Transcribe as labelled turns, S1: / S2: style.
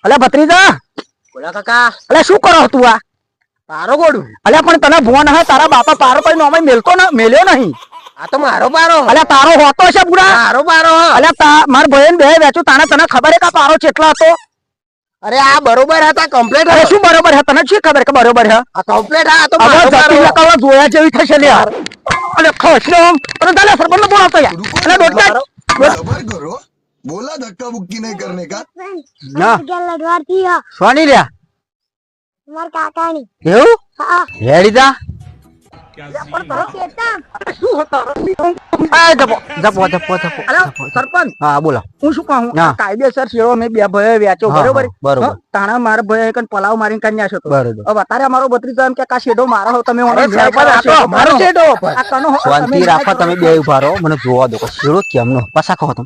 S1: અલ્યા ભત્રીજા,
S2: બોલા કાકા.
S1: અલ્યા શું કરો તું આ?
S2: પારો ગોડું.
S1: અલ્યા પણ તને ભોન હે, તારા બાપા પારો પડી નો મેલ્યો નહીં.
S2: આ તો મારો પારો.
S1: અલ્યા તારો હોતો છે પૂરા.
S2: મારો પારો.
S1: અલ્યા માર બહેન બે વેચું તાણે તને ખબર હે કે આ પારો કેટલા હતો?
S2: અરે આ બરોબર હતા, કમ્પ્લીટ.
S1: અરે શું બરોબર હે? તને શું ખબર કે બરોબર હે?
S2: આ કમ્પ્લીટ આ તો
S1: હવે
S2: મારો
S1: જતી
S2: પારો.
S1: લકાવા જોયા જેવી થશે લે યાર. અલે ખોશનો અને તાલે સરપંચ બોલાવતો યાર. અલે ડોટકા
S3: सबर करो, बोला धक्का बुक्की नहीं करने का।
S1: ના
S4: લડવારથી
S1: સોની લ્યા
S4: માર કાકાની
S1: એવું
S4: હા
S1: હેડી જા.
S4: કેતા
S1: શું હતો? આ જપો જપો જપો જપો. અલે સરપંચ,
S2: હા બોલો.
S1: હું શું કહું?
S2: હા.
S1: આ કાયદેસર શેરો મેં બે ભાઈ વેચો,
S2: હા,
S1: બરોબર?
S2: હા, બરોબર.
S1: હા, તાણા મારા ભાઈ કન પલાવ મારીને કન્યા છો તો.
S2: બરોબર.
S1: હવે અત્યારે અમારો ભત્રીજો એમ કે આ શેડો મારો હો, તમે
S2: અરે સરપંચ, આ તો અમારો શેડો.
S1: આ કનો હો,
S2: શાંતિ
S1: તમે
S2: રાખો, તમે બે ઉભા રહો, મને જોવા દો કે શેડો કેમનો પસાખો હતો.